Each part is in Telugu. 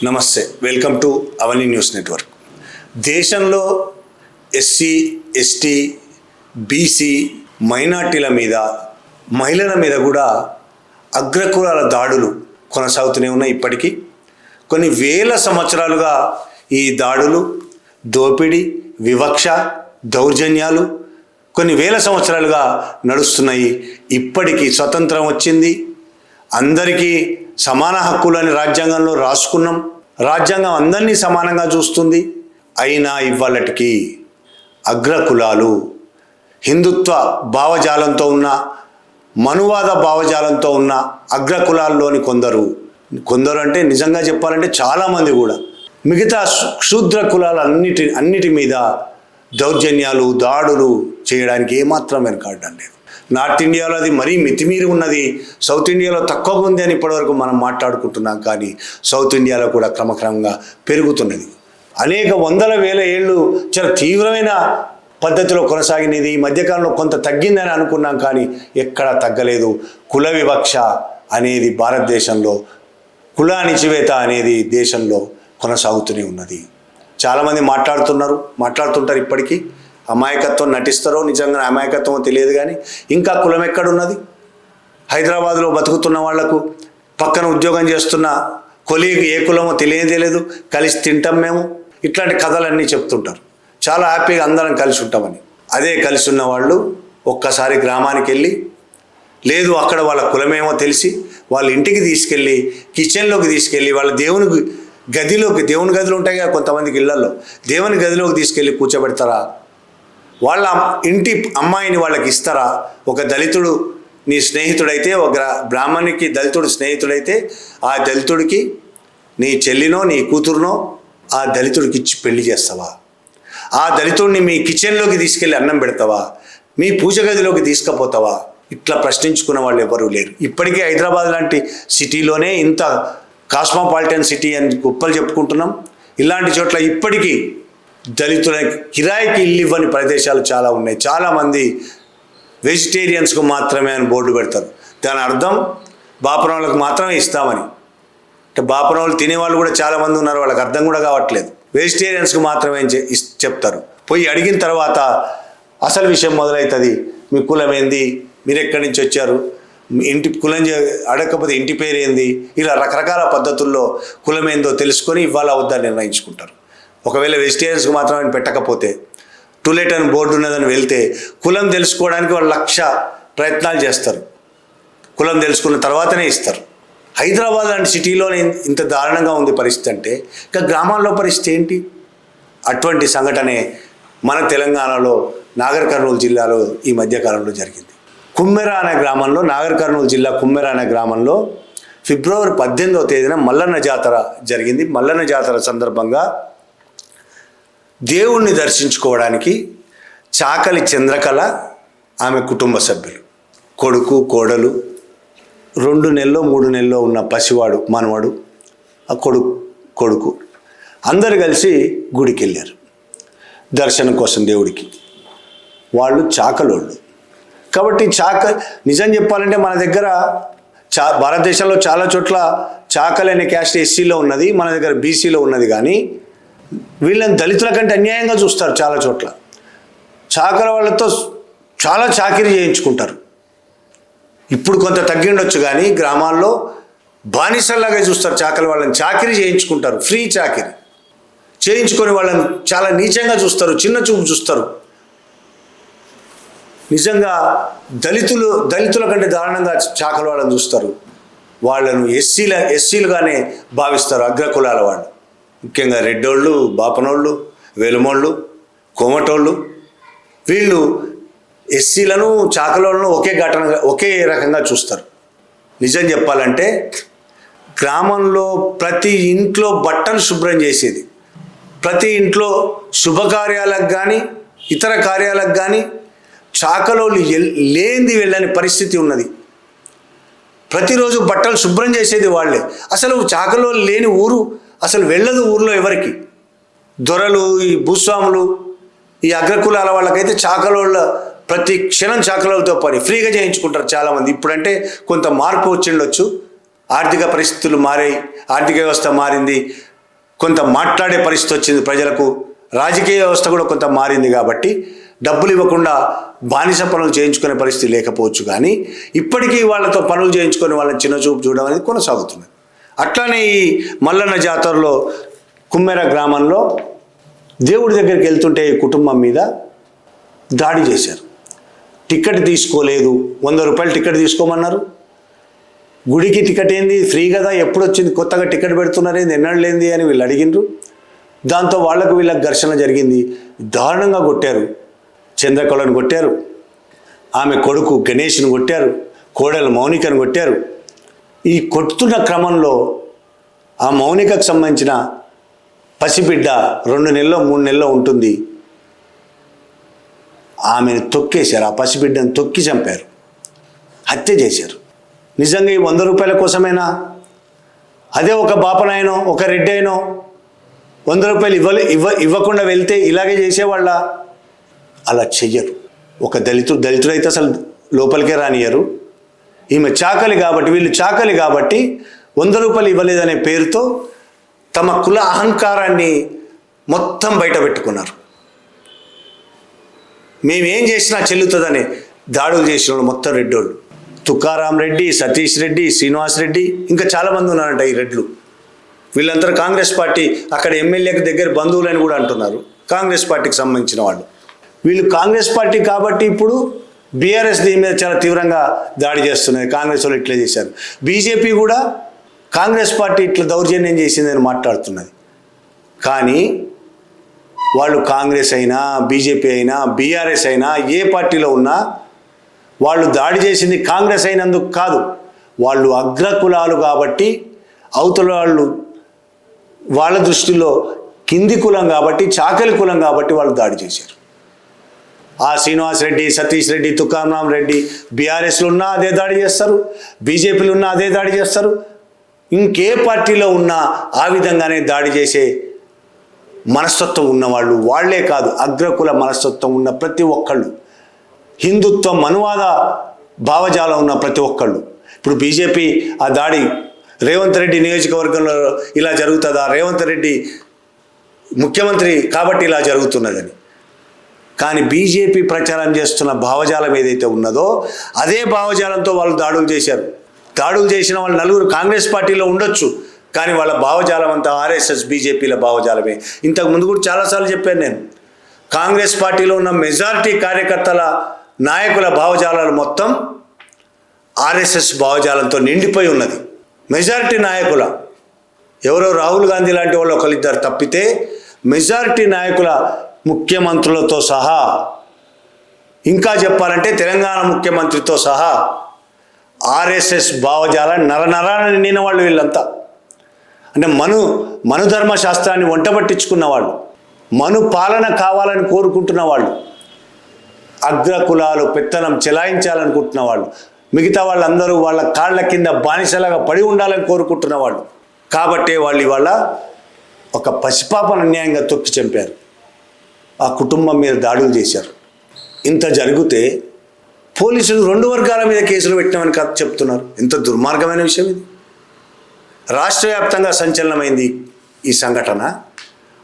నమస్తే, welcome to Avani news network. దేశంలో ఎస్సీ, ఎస్టీ, బీసీ, మైనార్టీల మీద, మహిళల మీద కూడా అగ్రకులాల దాడులు కొనసాగుతూనే ఉన్నాయి. ఇప్పటికీ కొన్ని వేల సంవత్సరాలుగా ఈ దాడులు, దోపిడీ, వివక్ష, దౌర్జన్యాలు కొన్ని వేల సంవత్సరాలుగా నడుస్తున్నాయి. ఇప్పటికీ స్వతంత్రం వచ్చింది, అందరికీ సమాన హక్కులని రాజ్యాంగంలో రాసుకున్నాం, రాజ్యాంగం అందరినీ సమానంగా చూస్తుంది. అయినా ఇవాళటికి అగ్రకులాలు హిందుత్వ భావజాలంతో ఉన్న, మనువాద భావజాలంతో ఉన్న అగ్రకులాల్లోని కొందరు అంటే నిజంగా చెప్పాలంటే చాలామంది కూడా మిగతా క్షుద్ర కులాల అన్నిటి మీద దౌర్జన్యాలు, దాడులు చేయడానికి ఏమాత్రం వెనకాడడం లేదు. నార్త్ ఇండియాలో అది మరీ మితిమీరి ఉన్నది, సౌత్ ఇండియాలో తక్కువగా ఉంది అని ఇప్పటివరకు మనం మాట్లాడుకుంటున్నాం. కానీ సౌత్ ఇండియాలో కూడా క్రమక్రమంగా పెరుగుతున్నది. అనేక వందల వేల ఏళ్ళు చాలా తీవ్రమైన పద్ధతిలో కొనసాగినది. ఈ మధ్యకాలంలో కొంత తగ్గిందని అనుకున్నాం, కానీ ఎక్కడా తగ్గలేదు. కుల వివక్ష అనేది భారతదేశంలో, కుల అణిచివేత అనేది దేశంలో కొనసాగుతూనే ఉన్నది. చాలామంది మాట్లాడుతుంటారు. ఇప్పటికీ అమాయకత్వం నటిస్తారో నిజంగా అమాయకత్వం తెలియదు, కానీ ఇంకా కులం ఎక్కడున్నది? హైదరాబాద్లో బతుకుతున్న వాళ్లకు పక్కన ఉద్యోగం చేస్తున్న కొలీగ్ ఏ కులమో తెలియదు, కలిసి తింటాం మేము, ఇట్లాంటి కథలన్నీ చెప్తుంటారు. చాలా హ్యాపీగా అందరం కలిసి ఉంటామని. అదే కలిసి ఉన్న వాళ్ళు ఒక్కసారి గ్రామానికి వెళ్ళి, లేదు అక్కడ వాళ్ళ కులమేమో తెలిసి వాళ్ళ ఇంటికి తీసుకెళ్ళి, కిచెన్లోకి తీసుకెళ్ళి, వాళ్ళ దేవుని గదిలో ఉంటాయి కదా కొంతమందికి ఇళ్లలో, దేవుని గదిలోకి తీసుకెళ్ళి కూర్చోబెడతారా? వాళ్ళ ఇంటి అమ్మాయిని వాళ్ళకి ఇస్తారా? ఒక దళితుడు నీ స్నేహితుడైతే, ఒక బ్రాహ్మణునికి దళితుడు స్నేహితుడైతే, ఆ దళితుడికి నీ చెల్లినో నీ కూతురునో ఆ దళితుడికి ఇచ్చి పెళ్లి చేస్తావా? ఆ దళితుడిని మీ కిచెన్లోకి తీసుకెళ్ళి అన్నం పెడతావా? మీ పూజ గదిలోకి తీసుకుపోతావా? ఇట్లా ప్రశ్నించుకున్న వాళ్ళు ఎవరూ లేరు. ఇప్పటికీ హైదరాబాద్ లాంటి సిటీలోనే ఇంత కాస్మోపాలిటన్ సిటీ అని గొప్పలు చెప్పుకుంటున్నాం. ఇలాంటి చోట్ల ఇప్పటికీ దళితుల కిరాయికి ఇల్లు ఇవ్వని ప్రదేశాలు చాలా ఉన్నాయి. చాలామంది వెజిటేరియన్స్కు మాత్రమే అని బోర్డు పెడతారు. దాని అర్థం బాపన వాళ్ళకి మాత్రమే ఇస్తామని. అంటే బాపన వాళ్ళు తినేవాళ్ళు కూడా చాలామంది ఉన్నారు, వాళ్ళకి అర్థం కూడా కావట్లేదు. వెజిటేరియన్స్కు మాత్రమే చెప్తారు. పోయి అడిగిన తర్వాత అసలు విషయం మొదలవుతుంది. మీ కులం ఏంది, మీరు ఎక్కడి నుంచి వచ్చారు, ఇంటి కులం అడగకపోతే ఇంటి పేరు ఏంది, ఇలా రకరకాల పద్ధతుల్లో కులం ఏందో తెలుసుకొని ఇవ్వాలా వద్దా నిర్ణయించుకుంటారు. ఒకవేళ వెజిటేరియన్స్కి మాత్రమే పెట్టకపోతే, టూలెట్ అని బోర్డు ఉన్నదని వెళ్తే కులం తెలుసుకోవడానికి వాళ్ళు 1,00,000 ప్రయత్నాలు చేస్తారు. కులం తెలుసుకున్న తర్వాతనే ఇస్తారు. హైదరాబాద్ లాంటి సిటీలోనే ఇంత దారుణంగా ఉంది పరిస్థితి అంటే, ఇంకా గ్రామాల్లో పరిస్థితి ఏంటి? అటువంటి సంఘటనే మన తెలంగాణలో నాగర్ కర్నూలు జిల్లాలో ఈ మధ్యకాలంలో జరిగింది. కుమ్మెర అనే గ్రామంలో, నాగర్ కర్నూలు జిల్లా కుమ్మెర అనే గ్రామంలో ఫిబ్రవరి 18వ తేదీన మల్లన్న జాతర జరిగింది. మల్లన్న జాతర సందర్భంగా దేవుణ్ణి దర్శించుకోవడానికి చాకలి చంద్రకళ, ఆమె కుటుంబ సభ్యులు, కొడుకు, కోడలు, 2 నెలలో 3 నెలలో ఉన్న పసివాడు, మనవాడు, ఆ కొడుకు అందరు కలిసి గుడికి వెళ్ళారు దర్శనం కోసం దేవుడికి. వాళ్ళు చాకలోళ్ళు కాబట్టి నిజం చెప్పాలంటే మన దగ్గర భారతదేశంలో చాలా చోట్ల చాకలి అనే క్యాస్ట్ ఎస్సీలో ఉన్నది, మన దగ్గర బీసీలో ఉన్నది. కానీ వీళ్ళని దళితుల కంటే అన్యాయంగా చూస్తారు. చాలా చోట్ల చాకలి వాళ్ళతో చాలా చాకిరీ చేయించుకుంటారు. ఇప్పుడు కొంత తగ్గిండొచ్చు, కానీ గ్రామాల్లో బానిసల్లాగా చూస్తారు. చాకలి వాళ్ళని చాకిరీ చేయించుకుంటారు, ఫ్రీ చాకిరీ చేయించుకొని వాళ్ళని చాలా నీచంగా చూస్తారు, చిన్న చూపు చూస్తారు. నిజంగా దళితుల కంటే దారుణంగా చాకలి వాళ్ళని చూస్తారు. వాళ్ళను ఎస్సీలుగానే భావిస్తారు అగ్రకులాల వాళ్ళు. ముఖ్యంగా రెడ్డోళ్ళు, బాపనోళ్ళు, వెలుమోళ్ళు, కోమటోళ్ళు, వీళ్ళు ఎస్సీలను చాకలోళ్ళను ఒకే రకంగా చూస్తారు. నిజం చెప్పాలంటే గ్రామంలో ప్రతి ఇంట్లో బట్టలు శుభ్రం చేసేది, ప్రతి ఇంట్లో శుభకార్యాలకు కానీ ఇతర కార్యాలకు కానీ చాకలోళ్ళు లేనిది వెళ్ళని పరిస్థితి ఉన్నది. ప్రతిరోజు బట్టలు శుభ్రం చేసేది వాళ్ళే. అసలు చాకలోళ్ళు లేని ఊరు అసలు వెళ్ళదు ఊర్లో ఎవరికి. దొరలు, ఈ భూస్వాములు, ఈ అగ్రకులాల వాళ్ళకైతే చాకలోళ్ళ ప్రతి క్షణం చాకలోళ్ళతో పని ఫ్రీగా చేయించుకుంటారు చాలామంది. ఇప్పుడంటే కొంత మార్పు వచ్చిండొచ్చు, ఆర్థిక పరిస్థితులు మారాయి, ఆర్థిక వ్యవస్థ మారింది, కొంత మాట్లాడే పరిస్థితి వచ్చింది ప్రజలకు. రాజకీయ వ్యవస్థ కూడా కొంత మారింది కాబట్టి డబ్బులు ఇవ్వకుండా బానిస పనులు చేయించుకునే పరిస్థితి లేకపోవచ్చు, కానీ ఇప్పటికీ వాళ్ళతో పనులు చేయించుకొని వాళ్ళని చిన్నచూపు చూడడం అనేది కొనసాగుతున్నది. అట్లానే ఈ మల్లన్న జాతరలో కుమ్మెర గ్రామంలో దేవుడి దగ్గరికి వెళ్తుంటే కుటుంబం మీద దాడి చేశారు. టికెట్ తీసుకోలేదు, 100 రూపాయలు టికెట్ తీసుకోమన్నారు. గుడికి టికెట్ ఏంది, ఫ్రీ కదా, ఎప్పుడు వచ్చింది, కొత్తగా టికెట్ పెడుతున్నారేంది, ఎన్నడలేంది అని వీళ్ళు అడిగినారు. దాంతో వీళ్ళకి ఘర్షణ జరిగింది. దారుణంగా కొట్టారు. చంద్రకళను కొట్టారు, ఆమె కొడుకు గణేష్ను కొట్టారు, కోడలు మౌనికను కొట్టారు. ఈ కొట్టుతున్న క్రమంలో ఆ మౌనికకు సంబంధించిన పసిబిడ్డ 2 నెలలో 3 నెలలో ఉంటుంది, ఆమెను తొక్కేశారు. ఆ పసిబిడ్డను తొక్కి చంపారు, హత్య చేశారు. నిజంగా ఈ 100 రూపాయల కోసమేనా? అదే ఒక బాపనాయనో ఒక రెడ్డి అయినో 100 రూపాయలు ఇవ్వకుండా వెళ్తే ఇలాగే చేసేవాళ్ళ? అలా చెయ్యరు. ఒక దళితుడైతే అసలు లోపలికే రానియరు. ఈమె చాకలి కాబట్టి, వీళ్ళు చాకలి కాబట్టి 100 రూపాయలు ఇవ్వలేదనే పేరుతో తమ కుల అహంకారాన్ని మొత్తం బయట పెట్టుకున్నారు. మేమేం చేసినా చెల్లుతుందని దాడులు చేసిన వాళ్ళు మొత్తం రెడ్డోళ్ళు. తుకారాం రెడ్డి, సతీష్ రెడ్డి, శ్రీనివాస్ రెడ్డి, ఇంకా చాలామంది ఉన్నారంట ఈ రెడ్లు. వీళ్ళందరూ కాంగ్రెస్ పార్టీ అక్కడ ఎమ్మెల్యేకి దగ్గర బంధువులని కూడా అంటున్నారు, కాంగ్రెస్ పార్టీకి సంబంధించిన వాళ్ళు. వీళ్ళు కాంగ్రెస్ పార్టీ కాబట్టి ఇప్పుడు బీఆర్ఎస్ దీని మీద చాలా తీవ్రంగా దాడి చేస్తున్నది. కాంగ్రెస్ వాళ్ళు ఇట్లా చేశారు. బీజేపీ కూడా కాంగ్రెస్ పార్టీ ఇట్లా దౌర్జన్యం చేసిందని మాట్లాడుతున్నది. కానీ వాళ్ళు కాంగ్రెస్ అయినా, బీజేపీ అయినా, బీఆర్ఎస్ అయినా, ఏ పార్టీలో ఉన్నా వాళ్ళు దాడి చేసింది కాంగ్రెస్ అయినందుకు కాదు. వాళ్ళు అగ్రకులాలు కాబట్టి, అవతల వాళ్ళ దృష్టిలో కింది కులం కాబట్టి, చాకలి కులం కాబట్టి వాళ్ళు దాడి చేశారు. ఆ శ్రీనివాస్ రెడ్డి, సతీష్ రెడ్డి, తుకారాం రెడ్డి బీఆర్ఎస్లో ఉన్నా అదే దాడి చేస్తారు, బీజేపీలో ఉన్నా అదే దాడి చేస్తారు. ఇంకే పార్టీలో ఉన్నా ఆ విధంగానే దాడి చేసే మనస్తత్వం ఉన్నవాళ్ళు వాళ్లే కాదు, అగ్రకుల మనస్తత్వం ఉన్న ప్రతి ఒక్కళ్ళు, హిందుత్వ మనువాద భావజాలం ఉన్న ప్రతి ఒక్కళ్ళు. ఇప్పుడు బీజేపీ ఆ దాడి రేవంత్ రెడ్డి నియోజకవర్గంలో ఇలా జరుగుతుందా, రేవంత్ రెడ్డి ముఖ్యమంత్రి కాబట్టి ఇలా జరుగుతున్నదని. కానీ బీజేపీ ప్రచారం చేస్తున్న భావజాలం ఏదైతే ఉన్నదో అదే భావజాలంతో వాళ్ళు దాడులు చేశారు. దాడులు చేసిన వాళ్ళు 4 కాంగ్రెస్ పార్టీలో ఉండొచ్చు, కానీ వాళ్ళ భావజాలం అంతా ఆర్ఎస్ఎస్ బీజేపీల భావజాలమే. ఇంతకు ముందు కూడా చాలాసార్లు చెప్పాను నేను, కాంగ్రెస్ పార్టీలో ఉన్న మెజారిటీ కార్యకర్తల నాయకుల భావజాలాలు మొత్తం ఆర్ఎస్ఎస్ భావజాలంతో నిండిపోయి ఉన్నది. మెజారిటీ నాయకుల, ఎవరో రాహుల్ గాంధీ లాంటి వాళ్ళు ఒకరిద్దరు తప్పితే మెజారిటీ నాయకుల, ముఖ్యమంత్రులతో సహా, ఇంకా చెప్పాలంటే తెలంగాణ ముఖ్యమంత్రితో సహా ఆర్ఎస్ఎస్ భావజాలం నరనరాన నిండిన వాళ్ళు వీళ్ళంతా. అంటే మనుధర్మ శాస్త్రాన్ని వంటబట్టించుకున్న వాళ్ళు, మను పాలన కావాలని కోరుకుంటున్న వాళ్ళు, అగ్రకులాలు పెత్తనం చెలాయించాలనుకుంటున్న వాళ్ళు, మిగతా వాళ్ళందరూ వాళ్ళ కాళ్ళ కింద బానిసలాగా పడి ఉండాలని కోరుకుంటున్న వాళ్ళు. కాబట్టే వాళ్ళు ఇవాళ ఒక పసిపాపను అన్యాయంగా తొక్కి చంపారు, ఆ కుటుంబం మీద దాడులు చేశారు. ఇంత జరిగితే పోలీసులు 2 వర్గాల మీద కేసులు పెట్టినామని చెప్తున్నారు. ఎంత దుర్మార్గమైన విషయం ఇది. రాష్ట్ర వ్యాప్తంగా సంచలనమైంది ఈ సంఘటన.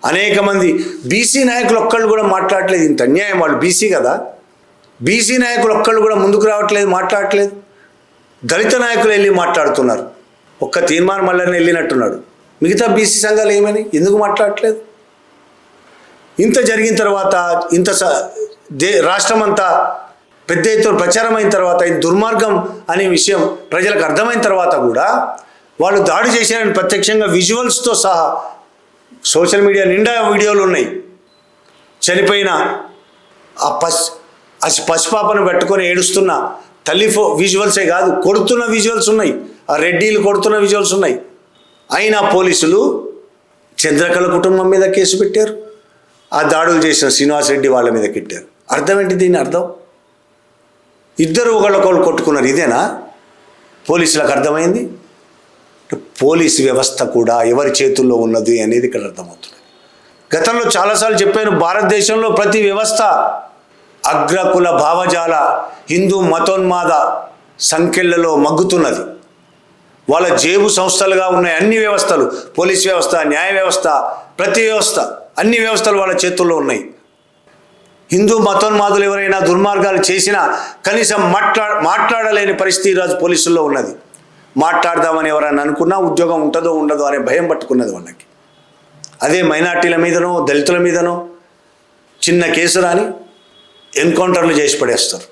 అనేక మంది బీసీ నాయకులు ఒక్కళ్ళు కూడా మాట్లాడట్లేదు. ఇంత అన్యాయం, వాళ్ళు బీసీ కదా, బీసీ నాయకులు ఒక్కళ్ళు కూడా ముందుకు రావట్లేదు, మాట్లాడట్లేదు. దళిత నాయకులు వెళ్ళి మాట్లాడుతున్నారు. ఒక్క తీర్మానం మళ్ళీ వెళ్ళినట్టున్నాడు. మిగతా బీసీ సంఘాలు ఏమని ఎందుకు మాట్లాడట్లేదు? ఇంత జరిగిన తర్వాత, ఇంత రాష్ట్రమంతా పెద్ద ఎత్తున ప్రచారం అయిన తర్వాత, ఇది దుర్మార్గం అనే విషయం ప్రజలకు అర్థమైన తర్వాత కూడా వాళ్ళు దాడి చేశారని ప్రత్యక్షంగా విజువల్స్తో సహా సోషల్ మీడియా నిండా వీడియోలు ఉన్నాయి. చనిపోయిన ఆ పసిపాపను పెట్టుకొని ఏడుస్తున్న తల్లి విజువల్సే కాదు, కొడుతున్న విజువల్స్ ఉన్నాయి, ఆ రెడ్డీలు కొడుతున్న విజువల్స్ ఉన్నాయి. అయినా పోలీసులు చంద్రకళ కుటుంబం మీద కేసు పెట్టారు, ఆ దాడులు చేసిన శ్రీనివాస్ రెడ్డి వాళ్ళ మీద పెట్టారు. అర్థం ఏంటి దీని అర్థం? ఇద్దరు ఒకళ్ళొకళ్ళు కొట్టుకున్నారు, ఇదేనా పోలీసులకు అర్థమైంది? పోలీసు వ్యవస్థ కూడా ఎవరి చేతుల్లో ఉన్నది అనేది ఇక్కడ అర్థమవుతుంది. గతంలో చాలాసార్లు చెప్పాను, భారతదేశంలో ప్రతి వ్యవస్థ అగ్రకుల భావజాల హిందూ మతోన్మాద సంఖ్యలలో మగ్గుతున్నది. వాళ్ళ జేబు సంస్థలుగా ఉన్నాయి అన్ని వ్యవస్థలు, పోలీస్ వ్యవస్థ, న్యాయ వ్యవస్థ, ప్రతి వ్యవస్థ, అన్ని వ్యవస్థలు వాళ్ళ చేతుల్లో ఉన్నాయి. హిందూ మతోన్మాదులు ఎవరైనా దుర్మార్గాలు చేసినా కనీసం మాట్లాడలేని పరిస్థితి ఈరోజు పోలీసుల్లో ఉన్నది. మాట్లాడదామని ఎవరైనా అనుకున్నా ఉద్యోగం ఉంటుందో ఉండదో అనే భయం పట్టుకున్నది వాళ్ళకి. అదే మైనార్టీల మీదనో దళితుల మీదనో చిన్న కేసు రాని ఎన్కౌంటర్లు చేసి పడేస్తారు,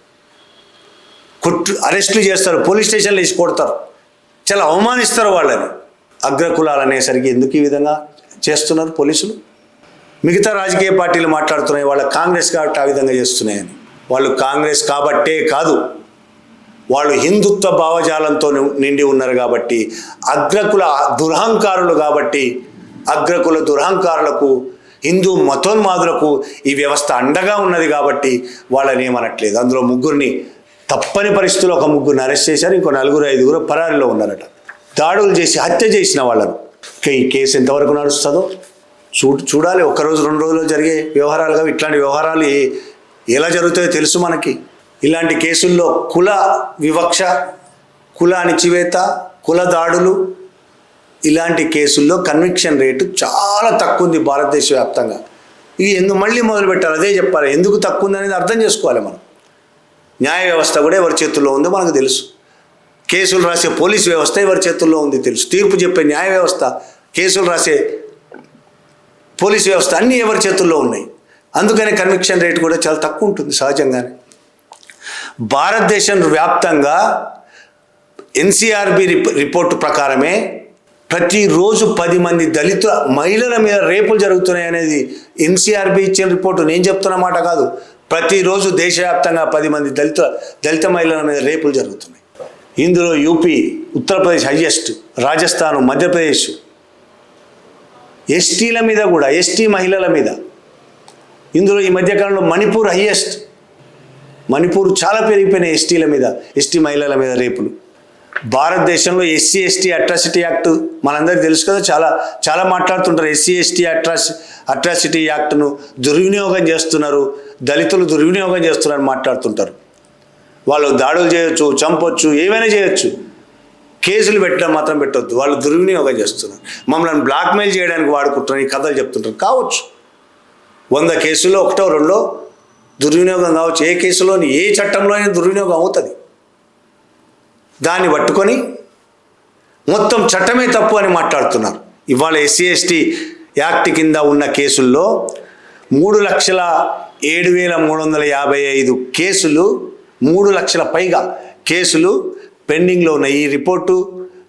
అరెస్టులు చేస్తారు, పోలీస్ స్టేషన్లు వేసి కొడతారు, చాలా అవమానిస్తారు వాళ్ళని. అగ్రకులాలు అనేసరికి ఎందుకు ఈ విధంగా చేస్తున్నారు పోలీసులు? మిగతా రాజకీయ పార్టీలు మాట్లాడుతున్నాయి వాళ్ళ కాంగ్రెస్ కాబట్టి ఆ విధంగా చేస్తున్నాయని. వాళ్ళు కాంగ్రెస్ కాబట్టే కాదు, వాళ్ళు హిందుత్వ భావజాలంతో నిండి ఉన్నారు కాబట్టి, అగ్రకుల దురహంకారులు కాబట్టి, అగ్రకుల దురహంకారులకు, హిందూ మతోన్మాదులకు ఈ వ్యవస్థ అండగా ఉన్నది కాబట్టి వాళ్ళని ఏమనట్లేదు. అందులో ముగ్గురిని తప్పని పరిస్థితుల్లో ఒక ముగ్గురిని అరెస్ట్ చేశారు, ఇంకో 4-5 పరారీలో ఉన్నారట. దాడులు చేసి హత్య చేసిన వాళ్ళను. ఈ కేసు ఎంతవరకు నడుస్తుందో చూడాలి. 1 రోజు 2 రోజులు జరిగే వ్యవహారాలుగా ఇట్లాంటి వ్యవహారాలు ఎలా జరుగుతాయో తెలుసు మనకి. ఇలాంటి కేసుల్లో కుల వివక్ష, కుల అణిచివేత, కుల దాడులు, ఇలాంటి కేసుల్లో కన్విక్షన్ రేటు చాలా తక్కువ ఉంది భారతదేశ వ్యాప్తంగా. ఇది మళ్ళీ మొదలు పెట్టాలి, అదే చెప్పాలి. ఎందుకు తక్కువ ఉంది అనేది అర్థం చేసుకోవాలి మనం. న్యాయ వ్యవస్థ కూడా ఎవరి చేతుల్లో ఉందో మనకు తెలుసు. కేసులు రాసే పోలీస్ వ్యవస్థ ఎవరి చేతుల్లో ఉంది తెలుసు. తీర్పు చెప్పే న్యాయ వ్యవస్థ, కేసులు రాసే పోలీస్ వ్యవస్థ అన్నీ ఎవరి చేతుల్లో ఉన్నాయి. అందుకనే కన్విక్షన్ రేటు కూడా చాలా తక్కువ ఉంటుంది సహజంగానే. భారతదేశం వ్యాప్తంగా ఎన్సీఆర్బీ రిపోర్టు ప్రకారమే ప్రతిరోజు 10 మంది దళిత మహిళల మీద రేపులు జరుగుతున్నాయి అనేది ఎన్సీఆర్బీ ఇచ్చిన రిపోర్టు. నేను చెప్తున్న మాట కాదు. ప్రతిరోజు దేశవ్యాప్తంగా 10 మంది దళిత మహిళల మీద రేపులు జరుగుతున్నాయి. ఇందులో యూపీ, ఉత్తరప్రదేశ్ హైయెస్ట్, రాజస్థాన్, మధ్యప్రదేశ్, ఎస్టీల మీద కూడా, ఎస్టీ మహిళల మీద. ఇందులో ఈ మధ్యకాలంలో మణిపూర్ హైయెస్ట్. మణిపూర్ చాలా పెరిగిపోయినాయి ఎస్టీల మీద, ఎస్టీ మహిళల మీద రేపులు. భారతదేశంలో SC/ST అట్రాసిటీ యాక్ట్ మనందరికీ తెలుసు కదా, చాలా మాట్లాడుతుంటారు. SC/ST అట్రాసిటీ యాక్ట్ను దుర్వినియోగం చేస్తున్నారు, దళితులు దుర్వినియోగం చేస్తున్నారని మాట్లాడుతుంటారు. వాళ్ళు దాడులు చేయొచ్చు, చంపొచ్చు, ఏమైనా చేయొచ్చు, కేసులు పెట్టడం మాత్రం పెట్టొద్దు. వాళ్ళు దుర్వినియోగం చేస్తున్నారు, మమ్మల్ని బ్లాక్మెయిల్ చేయడానికి వాడుకుంటున్నారు, ఈ కథలు చెప్తుంటారు. కావచ్చు 100 కేసుల్లో 1-2 దుర్వినియోగం కావచ్చు. ఏ కేసులోని, ఏ చట్టంలో అయినా దుర్వినియోగం అవుతుంది. దాన్ని పట్టుకొని మొత్తం చట్టమే తప్పు అని మాట్లాడుతున్నారు. ఇవాళ SC/ST యాక్ట్ కింద ఉన్న కేసుల్లో 3,07,355 కేసులు, 3 లక్షల పైగా కేసులు పెండింగ్లో ఉన్నాయి. ఈ రిపోర్టు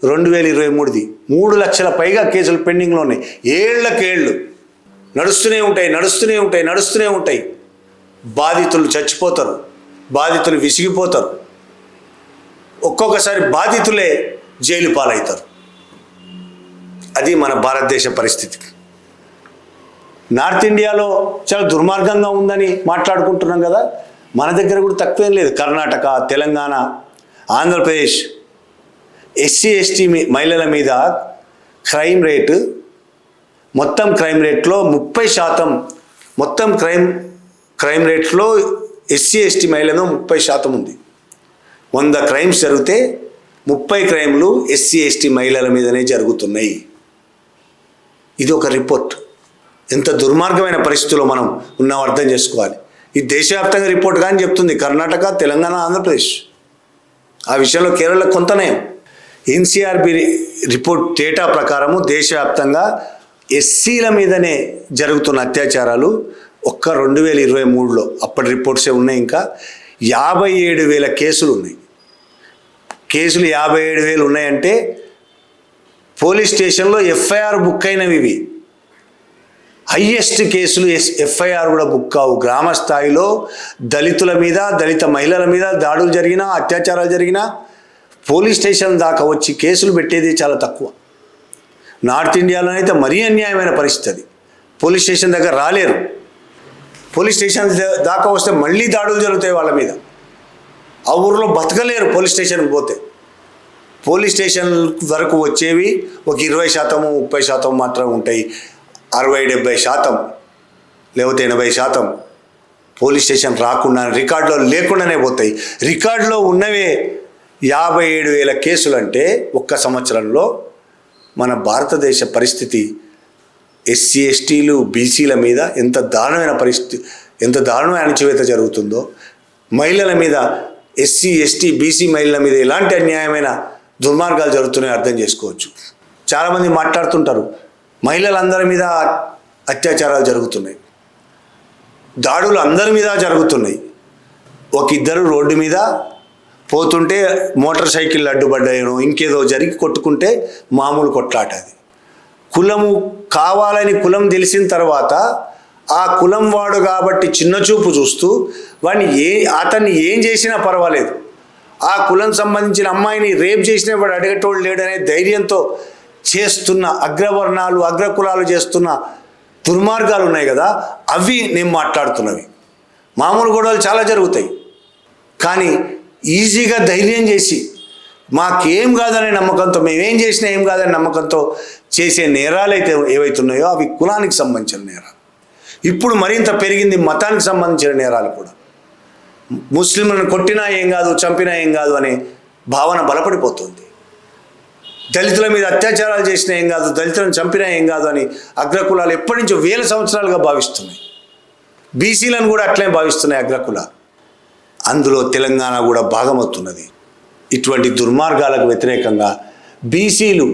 2023ది. 3 లక్షల పైగా కేసులు పెండింగ్లో ఉన్నాయి. ఏళ్లకేళ్ళు నడుస్తూనే ఉంటాయి. బాధితులు చచ్చిపోతారు, బాధితులు విసిగిపోతారు, ఒక్కొక్కసారి బాధితులే జైలు పాలవుతారు. అది మన భారతదేశ పరిస్థితి. నార్త్ ఇండియాలో చాలా దుర్మార్గంగా ఉందని మాట్లాడుకుంటున్నాం కదా, మన దగ్గర కూడా తక్కువేం లేదు. కర్ణాటక, తెలంగాణ, ఆంధ్రప్రదేశ్ SC/ST మహిళల మీద క్రైమ్ రేటు, మొత్తం క్రైమ్ రేట్లో 30%, మొత్తం క్రైమ్ రేట్లో SC/ST మహిళలు 30% ఉంది. 100 క్రైమ్స్ జరిగితే 30 క్రైమ్లు SC/ST మహిళల మీదనే జరుగుతున్నాయి. ఇది ఒక రిపోర్ట్. ఎంత దుర్మార్గమైన పరిస్థితుల్లో మనం ఉన్నాం అర్థం చేసుకోవాలి. ఇది దేశవ్యాప్తంగా రిపోర్ట్ కానీ చెప్తుంది. కర్ణాటక, తెలంగాణ, ఆంధ్రప్రదేశ్. ఆ విషయంలో కేరళ కొంత నయం. ఎన్సీఆర్బీ రిపోర్ట్ డేటా ప్రకారము దేశవ్యాప్తంగా ఎస్సీల మీదనే జరుగుతున్న అత్యాచారాలు ఒక్క 2023లో, అప్పటి రిపోర్ట్సే ఉన్నాయి, ఇంకా 57,000 కేసులు ఉన్నాయి. కేసులు 57,000 ఉన్నాయంటే పోలీస్ స్టేషన్లో FIR బుక్ అయినవి ఇవి. హయ్యెస్ట్ కేసులు FIR కూడా బుక్ కావు. గ్రామ స్థాయిలో దళితుల మీద, దళిత మహిళల మీద దాడులు జరిగినా, అత్యాచారాలు జరిగినా పోలీస్ స్టేషన్ దాకా వచ్చి కేసులు పెట్టేది చాలా తక్కువ. నార్త్ ఇండియాలో అయితే మరీ అన్యాయమైన పరిస్థితి. పోలీస్ స్టేషన్ దగ్గర రాలేరు. పోలీస్ స్టేషన్ దాకా వస్తే మళ్ళీ దాడులు జరుగుతాయి వాళ్ళ మీద. ఆ ఊరిలో బతకలేరు పోలీస్ స్టేషన్కి పోతే. పోలీస్ స్టేషన్ వరకు వచ్చేవి ఒక 20%, 30% మాత్రమే ఉంటాయి. 60-70% లేకపోతే 80% పోలీస్ స్టేషన్ రాకుండా, రికార్డులో లేకుండానే పోతాయి. రికార్డులో ఉన్నవే 57,000 కేసులు అంటే ఒక్క సంవత్సరంలో మన భారతదేశ పరిస్థితి ఎస్సీ ఎస్టీలు బీసీల మీద ఎంత దారుణమైన పరిస్థితి, ఎంత దారుణమైన అణచివేత జరుగుతుందో, మహిళల మీద ఎస్సీ ఎస్టీ బీసీ మహిళల మీద ఎలాంటి అన్యాయమైన దుర్మార్గాలు జరుగుతున్నాయో అర్థం చేసుకోవచ్చు. చాలామంది మాట్లాడుతుంటారు మహిళలందరి మీద అత్యాచారాలు జరుగుతున్నాయి, దాడులు అందరి మీద జరుగుతున్నాయి. ఇద్దరు రోడ్డు మీద పోతుంటే మోటార్ సైకిల్ అడ్డుపడ్డాయనో ఇంకేదో జరిగి కొట్టుకుంటే మామూలు కొట్లాట. అది కులము కావాలని కులం తెలిసిన తర్వాత ఆ కులం వాడు కాబట్టి చిన్నచూపు చూస్తూ అతన్ని ఏం చేసినా పర్వాలేదు, ఆ కులం సంబంధించిన అమ్మాయిని రేప్ చేసిన వాడు అడిగేటోళ్ళు లేడనే ధైర్యంతో చేస్తున్న అగ్రవర్ణాలు అగ్రకులాలు చేస్తున్న దుర్మార్గాలు ఉన్నాయి కదా, అవి నేను మాట్లాడుతున్నవి. మామూలు గొడవలు చాలా జరుగుతాయి, కానీ ఈజీగా ధైర్యం చేసి మాకేం కాదనే నమ్మకంతో, మేమేం చేసినా ఏం కాదనే నమ్మకంతో చేసే నేరాలు అయితే ఏవైతున్నాయో అవి కులానికి సంబంధించిన నేరాలు. ఇప్పుడు మరింత పెరిగింది మతానికి సంబంధించిన నేరాలు కూడా. ముస్లింలను కొట్టినా ఏం కాదు, చంపినా ఏం కాదు అనే భావన బలపడిపోతుంది. దళితుల మీద అత్యాచారాలు చేసినా ఏం కాదు, దళితులను చంపినా ఏం కాదు అని అగ్రకులాలు ఎప్పటి నుంచో 1000 సంవత్సరాలుగా భావిస్తున్నాయి. బీసీలను కూడా అట్లే భావిస్తున్నాయి అగ్రకులాలు. అందులో తెలంగాణ కూడా భాగమవుతున్నది. ఇటువంటి దుర్మార్గాలకు వ్యతిరేకంగా బీసీలు,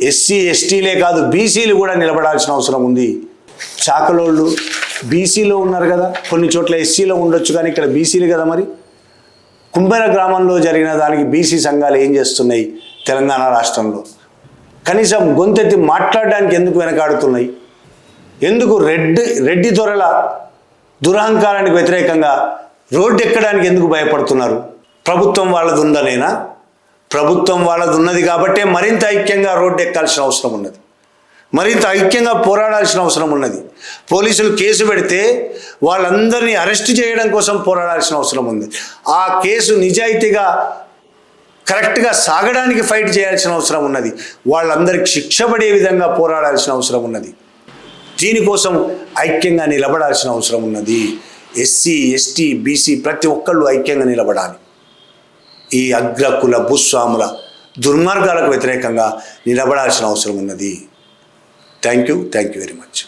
ఎస్సీ ఎస్టీలే కాదు బీసీలు కూడా నిలబడాల్సిన అవసరం ఉంది. చాకలోళ్ళు బీసీలో ఉన్నారు కదా, కొన్ని చోట్ల ఎస్సీలో ఉండొచ్చు, కానీ ఇక్కడ బీసీలు కదా. మరి కుంబెర గ్రామంలో జరిగిన దానికి బీసీ సంఘాలు ఏం చేస్తున్నాయి తెలంగాణ రాష్ట్రంలో? కనీసం గొంతెత్తి మాట్లాడడానికి ఎందుకు వెనకాడుతున్నాయి? ఎందుకు రెడ్డి దొరల దురహంకారానికి వ్యతిరేకంగా రోడ్డు ఎక్కడానికి ఎందుకు భయపడుతున్నారు? ప్రభుత్వం వాళ్ళది ఉందనేనా? ప్రభుత్వం వాళ్ళది ఉన్నది కాబట్టే మరింత ఐక్యంగా రోడ్డు ఎక్కాల్సిన అవసరం ఉన్నది, మరింత ఐక్యంగా పోరాడాల్సిన అవసరం ఉన్నది. పోలీసులు కేసు పెడితే వాళ్ళందరినీ అరెస్ట్ చేయడం కోసం పోరాడాల్సిన అవసరం ఉంది. ఆ కేసు నిజాయితీగా కరెక్ట్గా సాగడానికి ఫైట్ చేయాల్సిన అవసరం ఉన్నది. వాళ్ళందరికీ శిక్ష పడే విధంగా పోరాడాల్సిన అవసరం ఉన్నది. దీనికోసం ఐక్యంగా నిలబడాల్సిన అవసరం ఉన్నది. ఎస్సీ ఎస్టీ బీసీ ప్రతి ఒక్కళ్ళు ఐక్యంగా నిలబడాలి. ఈ అగ్రకుల భూస్వాముల దుర్మార్గాలకు వ్యతిరేకంగా నిలబడాల్సిన అవసరం ఉన్నది. Thank you very much.